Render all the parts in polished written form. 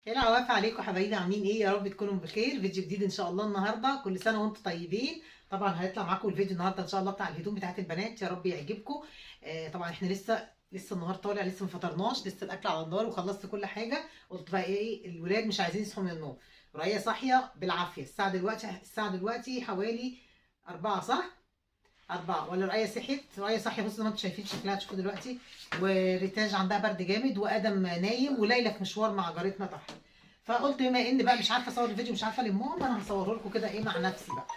ايه العوافي عليكم حبايبي، عاملين ايه؟ يا رب تكونوا بخير. فيديو جديد ان شاء الله النهارده. كل سنه وانتم طيبين. طبعا هيطلع معاكم الفيديو النهارده ان شاء الله بتاع الهدوم بتاعت البنات، يا رب يعجبكم. طبعا احنا لسه النهار طالع، لسه ما فطرناش، لسه الاكل على النار وخلصت كل حاجه. قلت بقى ايه، الولاد مش عايزين يصحوا من النوم. رؤية صاحيه بالعافيه. الساعه دلوقتي حوالي 4، صح؟ 4 ولا رؤية صحيت؟ رؤية صاحيه، بصوا زي ما انتم شايفين شكلها، تشوفوا دلوقتي. وريتاج عندها برد جامد، وادم نايم، وليلى في مشوار مع جارتنا تحت. فقلت بما ان بقى مش عارفه اصور الفيديو، مش عارفه المهم، انا هصوره لكم كده ايه مع نفسي بقى.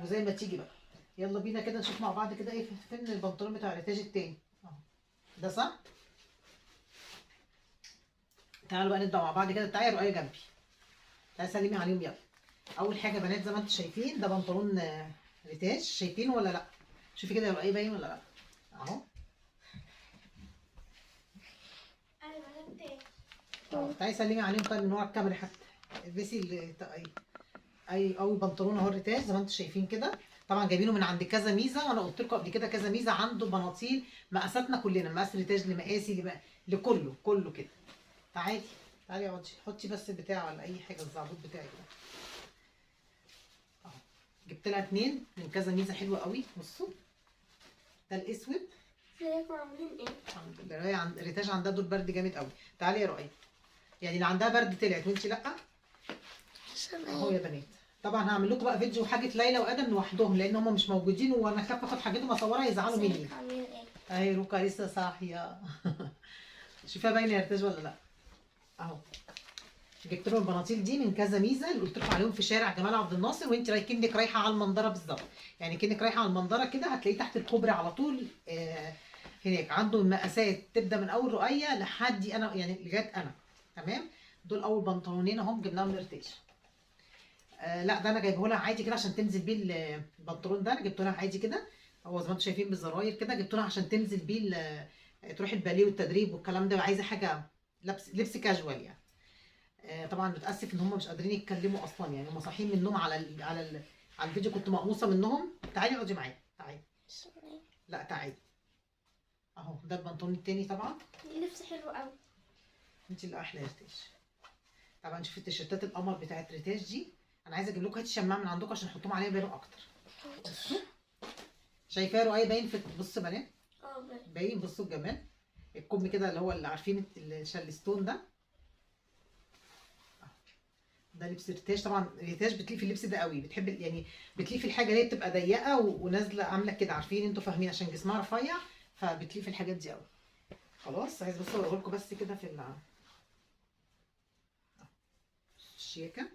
وزي ما تيجي بقى. يلا بينا كده نشوف مع بعض كده ايه فين البنطلون بتاع الريتاج التاني. اهو. ده صح. تعالوا بقى نبدا مع بعض كده. تعالي يا رؤية جنبي. تعالي سلمي عليهم يلا. اول حاجه بنات، زي ما انتم شايفين ده بنطلون ريتاج، شايفينه ولا لا؟ شوفي كده يا رؤية باين ولا لا؟ اهو. تعالي سلمي عليهم طيب من ورا الكاميرا حتى. البسي اي قوي بنطلون اهو الريتاج زي ما انتم شايفين كده. طبعا جايبينه من عند كذا ميزه، وانا قلت لكم قبل كده كذا ميزه عنده بناطيل مقاساتنا كلنا، مقاس ريتاج لمقاسي لكله كله كده. تعالي. تعالي اقعدي، حطي بس البتاع ولا اي حاجه، الزعبوط بتاعي ده. اهو. جبت لها 2 من كذا ميزه حلوه قوي. بصوا. ده الاسود. ازيكم عاملين ايه؟ الحمد لله. رؤية الريتاج عندها دور برد جامد قوي. تعالي يا رؤية. يعني اللي عندها برد طلعت وانت لا. اهو يا بنات. طبعا هعمل لكم بقى فيديو حاجه ليلى وادم لوحدهم، لان هم مش موجودين، وانا خايفه اخد حاجتهم اصورها يزعلوا مني. ازيك عاملين ايه؟ اهي روكا لسه صاحيه. شوفيها باينه يا ارتاج ولا لا؟ اهو. جبت لهم البناطيل دي من كذا ميزه اللي قلت لكم عليهم في شارع جمال عبد الناصر، وانت كأنك رايحه على المنظره بالظبط. يعني كأنك رايحه على المنظره كده، هتلاقيه تحت الكوبري على طول. هناك عنده المقاسات تبدا من اول رؤيه لحد انا، يعني لغايه انا. تمام. دول اول بنطلونين اهم جبناهم من ارتاج. لا ده انا جايبه لها عادي كده عشان تنزل بيه البنطلون ده، انا جبته لها عادي كده. هو زي ما انتم شايفين بالزراير كده، جبته لها عشان تنزل بيه تروح الباليه والتدريب والكلام ده، عايزه حاجه لبس كاجوال يعني. طبعا متاسف ان هم مش قادرين يتكلموا اصلا، يعني هم صاحيين من النوم على الفيديو، كنت مقموصه منهم. تعالي اقعدي معايا، تعالي. لا تعالي. اهو ده البنطلون التاني طبعا. اللبس حلو قوي. انت اللي احلى يا ريتاج. طبعا شوفي التيشيرتات القمر بتاعت ريتاج دي. انا عايزه اجيب لكم هاتي شماعه من عندكم عشان تحطوهم عليها بيروا اكتر. شايفاه رؤية باين في، بص بنات. باين، بصوا الجمال. الكم كده اللي عارفين الشارلستون ده. ده لبس ريتاج. طبعا ريتاج بتليق في اللبس ده قوي، بتحب يعني بتليق في الحاجه اللي هي بتبقى ضيقه ونازله عامله كده، عارفين انتوا فاهمين، عشان جسمها رفيع. فبتليق في الحاجات دي قوي. خلاص، عايز بس اوريه لكم بس كده في الشياكه.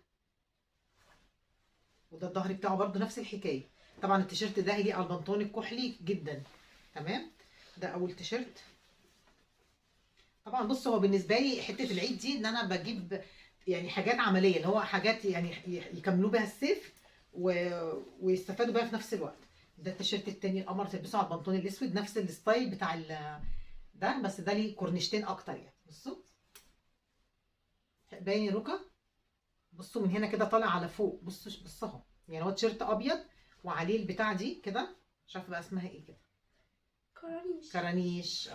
وده الظهر بتاعه برده نفس الحكايه. طبعا التيشيرت ده هيليق على البنطلون الكحلي جدا. تمام. ده اول تيشيرت. طبعا بص، هو بالنسبه لي حته العيد دي ان انا بجيب يعني حاجات عمليه، اللي هو حاجات يعني يكملوا بيها الصيف ويستفادوا بيها في نفس الوقت. ده التيشيرت التاني القمر، تلبسه على البنطلون الاسود نفس الستايل بتاع ده، بس ده ليه كورنيشتين اكتر يعني. بصوا. باين الركب. بصوا من هنا كده طالع على فوق. بصوا اهو. يعني هو تيشيرت ابيض وعليه البتاع دي كده. مش عارفه بقى اسمها ايه كده. كرانيش.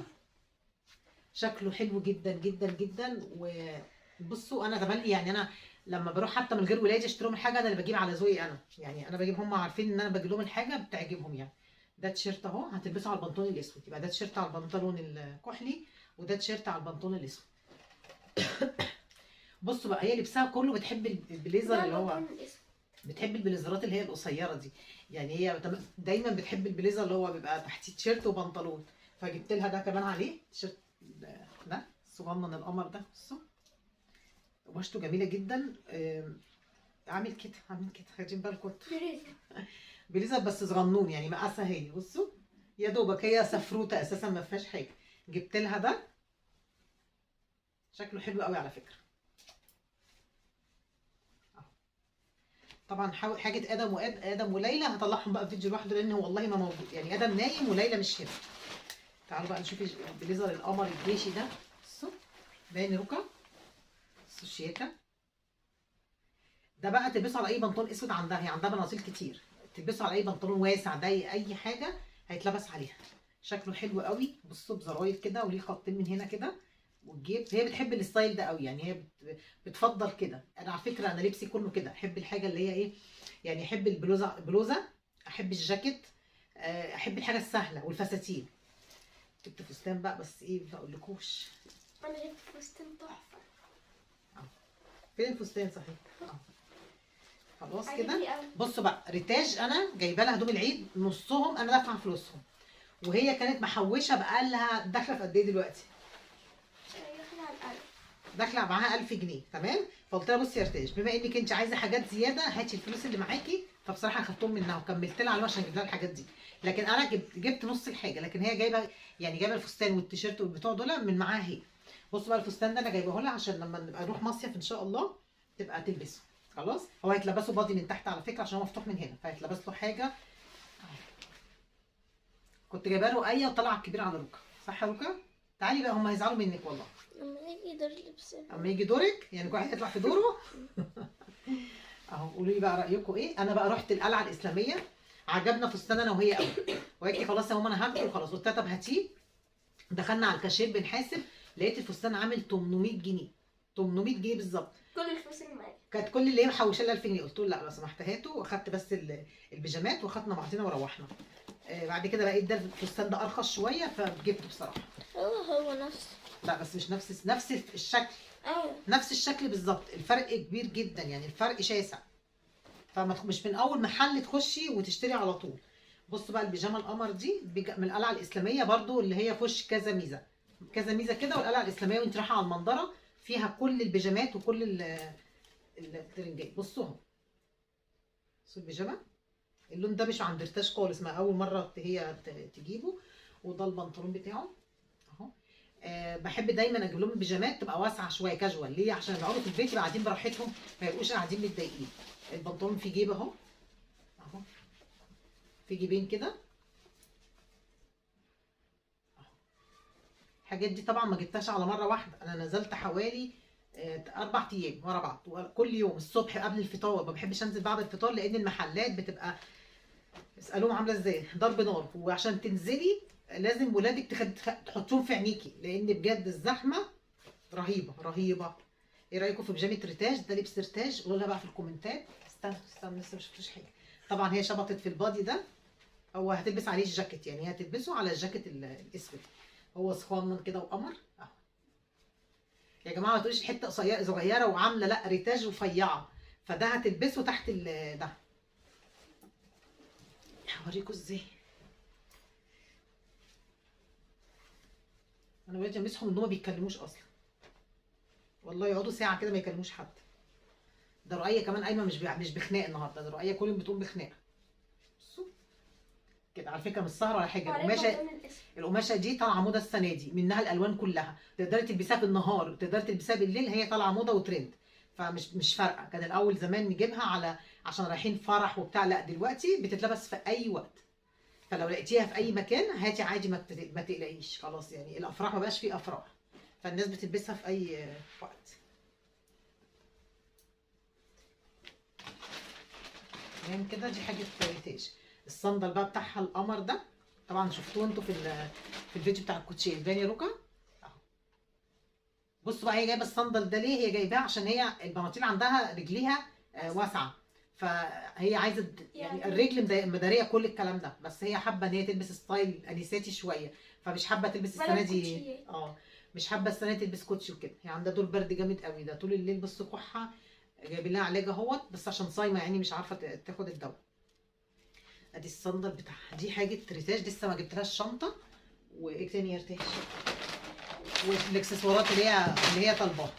شكله حلو جدا جدا جدا. وبصوا انا تملي يعني، انا لما بروح حتى من غير ولادي اشتري لهم الحاجه، انا اللي بجيب على ذوقي انا، يعني انا بجيب، هم عارفين ان انا بجيب لهم الحاجه بتعجبهم يعني. ده تيشيرت اهو هتلبسه على البنطلون الاسود، يبقى ده تيشيرت على البنطلون الكحلي، وده تيشيرت على البنطلون الاسود. بصوا بقى، هي لبسها كله بتحب البليزر اللي هو، بتحب البليزرات اللي هي القصيره دي. يعني هي دايما بتحب البليزر اللي هو بيبقى تحتيه تيشيرت وبنطلون. فجبت لها ده كمان عليه تيشيرت. ده صغنن القمر ده. بصوا. قماشته جميله جدا. عامل كده عامل كده، خدين بالكم. بليزر بس صغنون يعني، مقاسها هي. بصوا. يا دوبك هي سفروته اساسا، ما فيهاش حاجه. جبت لها ده. شكله حلو قوي على فكره. طبعا حاجه ادم وليلى هطلعهم بقى في فيديو لوحده، لان هو والله ما موجود، يعني ادم نايم وليلى مش هنا. تعالوا بقى نشوف البليزر القمر الجيشي ده. بصوا. باين ركب. بصوا الشياكه. ده بقى تلبسه على اي بنطلون اسود عندها، هي عندها بناطيل كتير. تلبسه على اي بنطلون واسع ضيق، اي حاجه هيتلبس عليها. شكله حلو قوي. بصوا بزراير كده وليه خطين من هنا كده. والجيب. هي بتحب الستايل ده قوي، يعني هي بتفضل كده. انا على فكره انا لبسي كله كده، احب الحاجه اللي هي ايه، يعني احب البلوزه، احب الجاكيت، احب الحاجه السهله والفساتين. جبت فستان بقى بس ايه ما اقولكوش. انا جبت فستان تحفه. فين الفستان صحيح؟ خلاص كده. عجبني قوي. بصوا بقى، ريتاج انا جايبه لها هدوم العيد نصهم انا دافعه فلوسهم، وهي كانت محوشه بقى لها داخله في قد ايه دلوقتي؟ داخله على القلب. داخله معاها 1000 جنيه تمام. فقلت لها بصي يا ريتاج، بما انك انت عايزه حاجات زياده هاتي الفلوس اللي معاكي. فبصراحه اخدتهم منها وكملت لها عليهم عشان اجيب لها الحاجات دي. لكن انا جبت نص الحاجه، لكن هي جايبه يعني جايبه الفستان والتيشيرت والبتوع دول من معاها هي. بصوا بقى الفستان ده انا جايبه لها عشان لما نبقى نروح مصيف ان شاء الله تبقى تلبسه. خلاص هو هيتلبسوا بادي من تحت على فكره عشان هو مفتوح من هنا، فهيتلبس له حاجه. كنت جايبه له ايه وطلع الكبير على ركا، صح يا ركا؟ تعالي بقى هم هيزعلوا منك والله. لما يجي دور لبسنا. اما يجي دورك يعني كل واحد يطلع في دوره. اهو قولوا لي بقى رايكم ايه. انا بقى رحت القلعه الاسلاميه، عجبنا فستان انا وهي قوي، وقالت لي خلاص يا ماما انا هاخده وخلاص. قلت لها طب هاتيه. دخلنا على الكاشير بنحاسب، لقيت الفستان عامل 800 جنيه، 800 جنيه بالظبط. كل الفلوس اللي معايا. كانت كل اللي هي محوشه لها 1000 جنيه. قلت له لا لو سمحت هاته، واخدت بس البيجامات واخدنا بعضنا وروحنا. بعد كده بقيت ده الفستان ده ارخص شويه فجبته بصراحه. هو نفسه. لا بس مش نفس الشكل. ايوه. نفس الشكل بالظبط، الفرق كبير جدا يعني الفرق شاسع. مش من اول محل تخشي وتشتري على طول. بص بقى البيجامه القمر دي من القلعه الاسلاميه برضو، اللي هي في وش كذا ميزه كذا ميزه كده. والقلعه الاسلاميه وانت رايحه على المنظره فيها كل البيجامات وكل الترنجات. بصوا اهو، بصوا البيجامه اللون ده مش عند ريتاج خالص، ما اول مره هي تجيبه. وده البنطلون بتاعه اهو. بحب دايما اجيب لهم بيجامات تبقى واسعه شويه كاجوال. ليه؟ عشان يقعدوا في البيت يبقى قاعدين براحتهم، ما يبقوش قاعدين متضايقين. البنطلون فيه جيب اهو، اهو في جيبين كده. الحاجات دي طبعا ما جبتهاش على مره واحده، انا نزلت حوالي 4 ايام ورا بعض، كل يوم الصبح قبل الفطار. ما بحبش انزل بعد الفطار لان المحلات بتبقى اسالوهم عامله ازاي ضرب نار. وعشان تنزلي لازم ولادك تحطيهم في عينيكي، لان بجد الزحمه رهيبه رهيبه. ايه رايكم في بيجامه ريتاج؟ ده لبس ريتاج، قولوا لها بقى في الكومنتات. استنى لسه ما شفتوش حاجه. طبعا هي شبطت في البادي ده، هو هتلبس عليه الجاكيت، يعني هتلبسه على الجاكيت الاسود. هو صغنن كده وقمر اهو. يا جماعه ما تقوليش حته قصيره صغيره وعامله، لا ريتاج رفيعه، فده هتلبسه تحت ده. هوريكم ازاي. انا بقيت امسحهم ان هم ما بيتكلموش اصلا، والله يقعدوا ساعه كده ما يكلموش حد. ده رؤيه كمان قايمه مش بخناق النهارده، ده رؤيه كل يوم بتقوم بخناقه. بصوا كده على فكره مش سهره ولا حاجه. القماشه دي طالعه موضه السنه دي، منها الالوان كلها، تقدري تلبسيها بالنهار وتقدري تلبسيها بالليل، هي طالعه موضه وترند. فمش فارقه. كان الاول زمان نجيبها عشان رايحين فرح وبتاع، لا دلوقتي بتتلبس في اي وقت. فلو لقيتيها في اي مكان هاتي عادي، ما تقلقيش. خلاص يعني الافراح ما بقاش فيه افراح، فالناس بتلبسها في اي وقت. تمام كده. دي حاجه ريتاج. الصندل بقى بتاعها القمر ده، طبعا شفتوه انتوا في الفيديو بتاع الكوتشيه باين يا ركا اهو. بصوا بقى هي جايبه الصندل ده ليه؟ هي جايباه عشان هي البناطيل عندها رجليها واسعه، فهي عايزه يعني الرجل مداريه كل الكلام ده، بس هي حابه ان هي تلبس ستايل انساتي شويه، فمش حابه تلبس السنه دي. مش حابه السنه دي تلبس كوتشي وكده. هي عندها دور برد جامد قوي ده طول الليل. بصوا كحه، جايبين لها علاج اهوت، بس عشان صايمه يعني مش عارفه تاخد الدواء. ادي الصندل بتاعها. دي حاجه ريتاج، لسه ما جبتلهاش شنطه. وايه تاني يا ريتاج؟ والاكسسوارات اللي هي طالباها.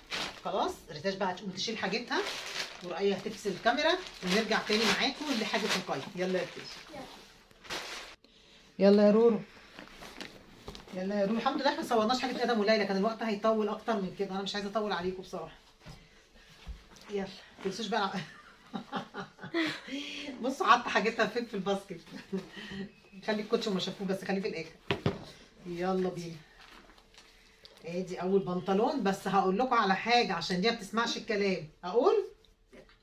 خلاص ريتاج بقى هتقوم تشيل حاجتها، ورقيه هتفصل الكاميرا ونرجع تاني معاكم لحاجه رقيه. يلا يا ريتاج. يلا يا رورو. يلا يا رورو. الحمد لله احنا ما صورناش حاجه ادم وليلى، كان الوقت هيطول اكتر من كده، انا مش عايزه اطول عليكم بصراحه. يلا ما تنسوش بقى. بصوا حاطه حاجتها فين في الباسكت. خلي الكوتش وما شافوه، بس خليه في الاخر. يلا بينا. ادي اول بنطلون، بس هقول لكم على حاجه عشان دي ما بتسمعش الكلام. اقول؟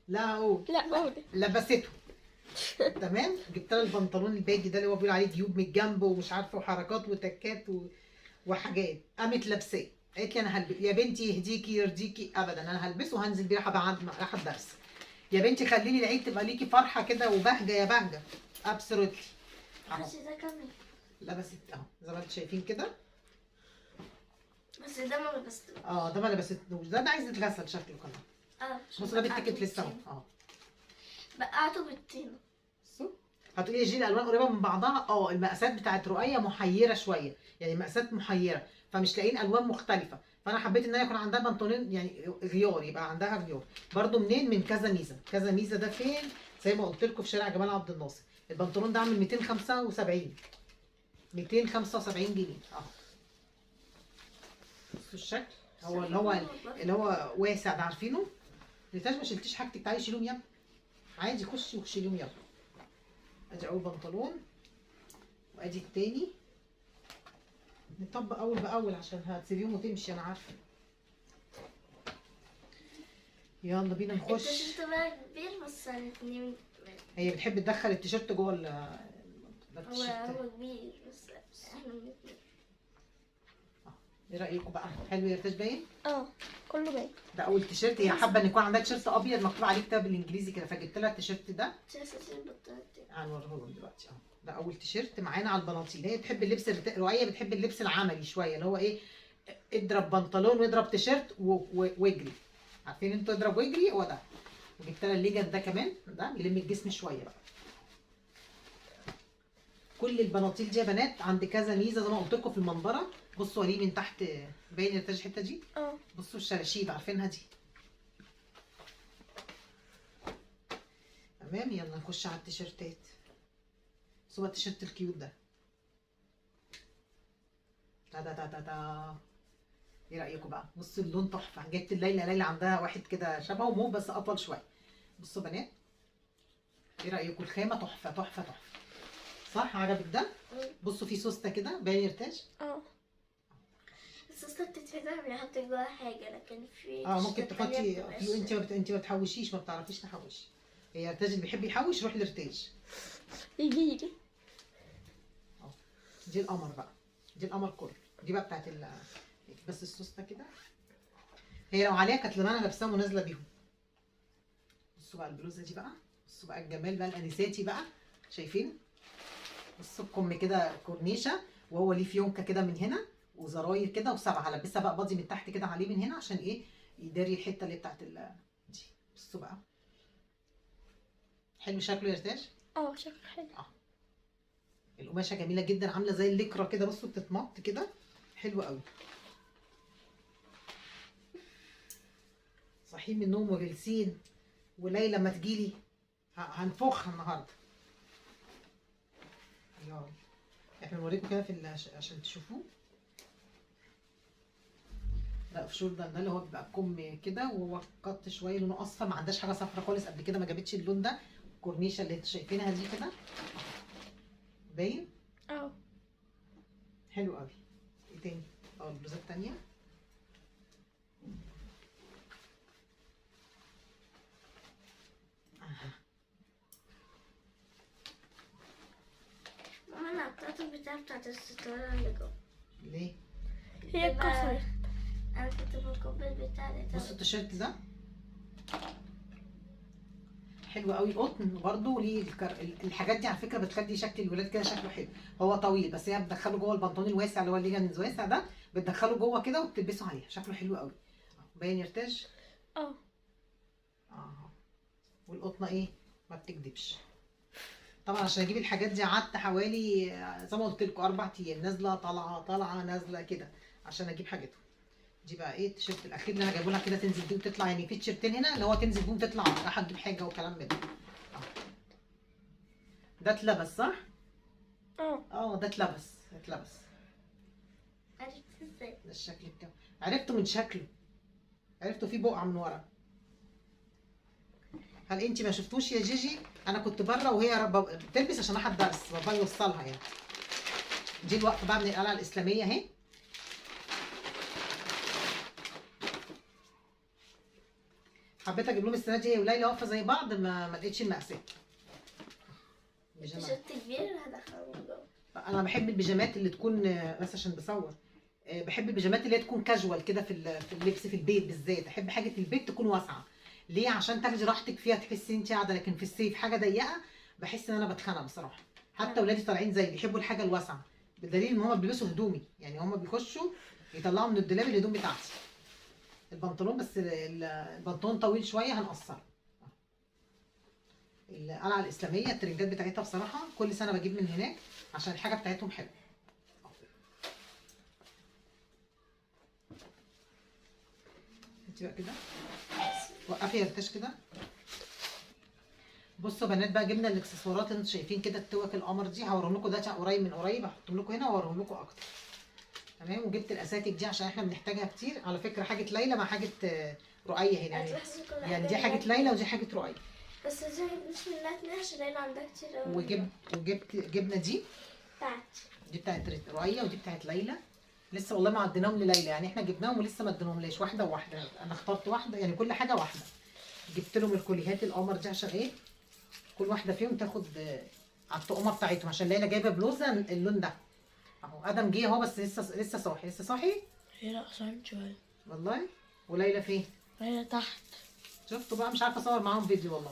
لا اقول. لا قولي. لبسته. تمام. جبت لها البنطلون الباجي ده اللي هو بيقول عليه جيوب من الجنب ومش عارفه وحركات وتكات وحاجات، قامت لابساه. قالت لي انا هلبس يا بنتي يهديكي يرضيكي ابدا، انا هلبسه وهنزل بيه رايحه الدرس. يا بنتي خليني العيد تبقى ليكي فرحه كده وبهجه يا بهجه. ابسولوتلي. اهو بس ده كمان. لبست اهو زي ما انتم شايفين كده. بس ده ما لبستوش. ده ما لبستوش، ده عايز يتغسل شكله كمان. بصوا ده بالتيكت لسه اهو. بقعته بالطينه. بصوا هتقولي يا جيل الالوان قريبه من بعضها. المقاسات بتاعت رؤية محيره شويه، يعني مقاسات محيره، فمش لاقيين الوان مختلفه. فانا حبيت ان هي يكون عندها بنطلون يعني غيار، يبقى عندها غيار برده. منين؟ من كذا ميزه. كذا ميزه ده فين؟ زي ما قلت لكم في شارع جمال عبد الناصر. البنطلون ده عامل 275 جنيه اهو. بصوا الشكل، هو اللي هو واسع ده، عارفينه؟ نتاج ما شلتيش حاجتك، تعالي شيلهم يلا عادي، خشي وشيلهم يلا. ادي اول بنطلون وادي التاني. نطبق اول باول عشان هتسيبيهم وتمشي انا عارفه. يلا بينا نخش. التيشيرت بقى كبير بس هنتنين. هي بتحب تدخل التيشيرت جوه هو كبير بس احنا بنتنين. ايه رايكم بقى؟ حلو يا ارتاش باين؟ كله باين. ده اول تيشيرت. هي حابه ان يكون عندها تيشيرت ابيض مكتوب عليه كتاب بالانجليزي كده، فجبت لها التيشيرت ده. هنوريه لهم دلوقتي اهو. ده اول تيشيرت معانا على البناطيل. هي بتحب اللبس رؤية بتحب اللبس العملي شويه، اللي هو ايه، اضرب بنطلون واضرب تيشيرت واجري. عارفين انتوا اضرب واجري؟ هو ده. وجبت لها الليجن ده كمان، ده بيلم الجسم شويه بقى. كل البناطيل دي يا بنات عند كذا ميزه زي ما قلت لكم في المنظره. بصوا وريه من تحت باين ارتاج الحته دي. بصوا الشراشيب عارفينها دي. تمام. يلا نخش على التيشيرتات. بصوا بقى التيشيرت الكيوت ده. تا. ايه رايكم بقى؟ بصوا اللون تحفه. جبت ليلى عندها واحد كده شبهه مو بس اطول شويه. بصوا بنات، ايه رايكم؟ الخامه تحفه تحفه تحفه. صح؟ عجبك ده؟ بصوا في سوسته كده باين ارتاج. السوسته بتتفتح بيحط جواها حاجه، لكن في ممكن تحطي. انت ما بتحوشيش، ما بتعرفيش تحوشي. هي ارتاج اللي بيحب يحوش يروح لارتاج. يجيلي. دي القمر بقى، دي القمر كله. دي بقى بتاعت بس السوسته كده. هي لو عليها كانت انا لابساها ونازله بيهم. بصوا بقى البلوزه دي بقى. بصوا بقى الجمال بقى الانساتي بقى. شايفين؟ بصوا الكم كده كورنيشه، وهو ليه فيونكه كده من هنا وزراير كده وسبعه. هلبسها بقى باضي من تحت كده عليه من هنا عشان ايه؟ يداري الحته اللي بتاعت دي. بصوا بقى حلو شكله يا ارتاج. شكله حلو. القماشه جميله جدا، عامله زي الليكرا كده. بصوا بتتمط كده، حلوه قوي. صاحيين من النوم وجالسين، وليلى ما تجيلي هنفخها النهارده. يلا احنا بنوريكم كده عشان تشوفوه. لا في شولدر ده اللي هو بيبقى الكم كده وهو قط شويه لونه اصفر، ما عندهاش حاجه صفرا خالص قبل كده، ما جابتش اللون ده. الكورنيشه اللي انتوا شايفينها دي كده باين. حلو قوي. ايه تاني؟ البلوزه التانيه. ماما انا قطعت البتاعه بتاعت الستاره اللي جوه. ليه؟ هي اتكسرت. انا كنت بكب البتاع ده. بصوا التيشيرت ده حلو قوي، قطن برده. ليه الحاجات دي على فكره بتخلي شكل الولاد كده شكله حلو. هو طويل بس هي بتدخله جوه البنطلون الواسع اللي هو الليجنز الواسع ده، بتدخله جوه كده وبتلبسه عليه، شكله حلو قوي. باين يرتاج. والقطنه ايه؟ ما بتكدبش. طبعا عشان اجيب الحاجات دي قعدت حوالي زي ما قلت لكم 4 ايام، نازله طالعه نازله كده عشان اجيب حاجتهم. دي بقى ايه التيشيرت الاخير اللي انا جايبه لها كده تنزل بيه وتطلع. يعني في تيشيرتين هنا اللي هو تنزل بيهم تطلع رايحه تجيب حاجه وكلام من ده. ده اتلبس صح؟ ده اتلبس. عرفت ازاي؟ ده الشكل بتاعه، عرفته من شكله، عرفته فيه بقعه من ورا. هل انت ما شفتوش يا جيجي؟ انا كنت بره وهي بتلبس عشان رايحه الدرس، بابا يوصلها يعني. دي الوقفه بقى من القلعه الاسلاميه اهي. حبيت اجيب لهم السنه دي هي وليلى واقفه زي بعض، ما لقيتش المقاسات. تيشيرت كبير هدخله جوه. انا بحب البيجامات اللي تكون بس عشان بصور بحب البيجامات اللي هي تكون كاجوال كده في اللبس في البيت بالذات. احب حاجه البيت تكون واسعه. ليه؟ عشان تاخدي راحتك فيها، تحسي انت قاعده. لكن في الصيف حاجه ضيقه بحس ان انا بتخنق بصراحه. حتى اولادي طالعين زي بيحبوا الحاجه الواسعه، بدليل ان هم بيلبسوا هدومي. يعني هم بيخشوا يطلعوا من الدولاب الهدوم بتاعتي. البنطلون بس البنطلون طويل شويه هنقصره. القلعه الاسلاميه الترنجات بتاعتها بصراحه كل سنه بجيب من هناك عشان الحاجه بتاعتهم حلوه. انت بقى كده وقفي يا ريتاش كده. بصوا يا بنات بقى، جبنا الاكسسوارات اللي انتم شايفين كده، التوك القمر دي هوريهم لكم ده قريب من قريب، هحطهم لكم هنا واوريهم لكم اكتر. تمام. وجبت الاساتك دي عشان احنا بنحتاجها كتير على فكره. حاجه ليلى مع حاجه رؤيه هنا يعني دي حاجه ليلى ودي حاجه رؤيه. بس دي مش منها اتنين عشان ليلى عندها كتير قوي. وجبت جبنه دي بتاعتي. دي بتاعت رؤيه ودي بتاعت ليلى. لسه والله ما عديناهم لليلى، يعني احنا جبناهم ولسه ما اديناهملاش. واحده وواحده، انا اخترت واحده يعني كل حاجه واحده. جبت لهم الكوليهات القمر دي عشان ايه؟ كل واحده فيهم تاخد على الطقمه بتاعتهم. عشان ليلى جايبه بلوزه اللون ده اهو. ادم جه اهو بس لسه صاحي. لسه صاحي؟ هي لا صعبت شوية والله. وليلى فين؟ هي تحت. شفتوا بقى، مش عارفه اصور معاهم فيديو والله.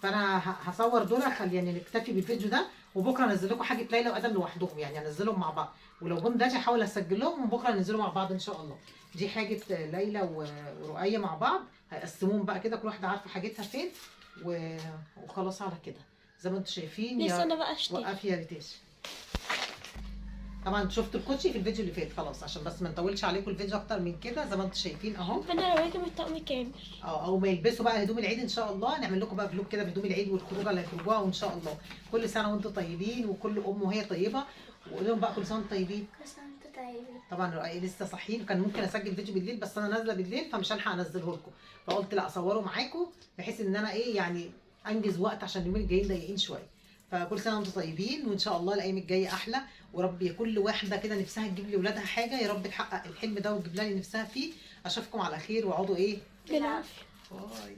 فانا هصور دول يعني نكتفي بالفيديو ده، وبكره انزل لكم حاجه ليلى وادم لوحدهم، يعني انزلهم مع بعض. ولو جم دلوقتي هحاول اسجل لهم وبكره ننزلوا مع بعض ان شاء الله. دي حاجه ليلى ورؤيه مع بعض، هيقسموهم بقى كده كل واحده عارفه حاجتها فين وخلاص على كده زي ما انتم شايفين. لسه انا بقى اشتري. وقفي يا ريتاش. طبعا شفت الكوتشي في الفيديو اللي فات خلاص، عشان بس ما نطولش عليكم الفيديو اكتر من كده. زي ما انتم شايفين اهو. انا لو راكب الطقم كامل. او ما يلبسوا بقى هدوم العيد ان شاء الله، نعمل لكم بقى فلوج كده بهدوم العيد والخروجه اللي هيخرجوها. وان شاء الله كل سنه وانتم طيبين، وكل ام وهي طيبه. وقول لهم بقى كل سنه وانتم طيبين. كل سنة وانتوا طيبين. طبعا رؤية لسه صاحيين، كان ممكن اسجل فيديو بالليل بس انا نازله بالليل فمش هلحق انزله لكم. فقلت لا اصوره معاكم بحيث ان انا ايه يعني انجز وقت، عشان اليومين الجايين ضيقين شويه. فكل سنه وانتم طيبين، وان شاء الله الايام الجايه احلى. ورب يا كل واحده كده نفسها تجيب لاولادها حاجه، يا رب تحقق الحلم ده وتجيب لها اللي نفسها فيه. اشوفكم على خير واقعدوا ايه بالعافية. باي.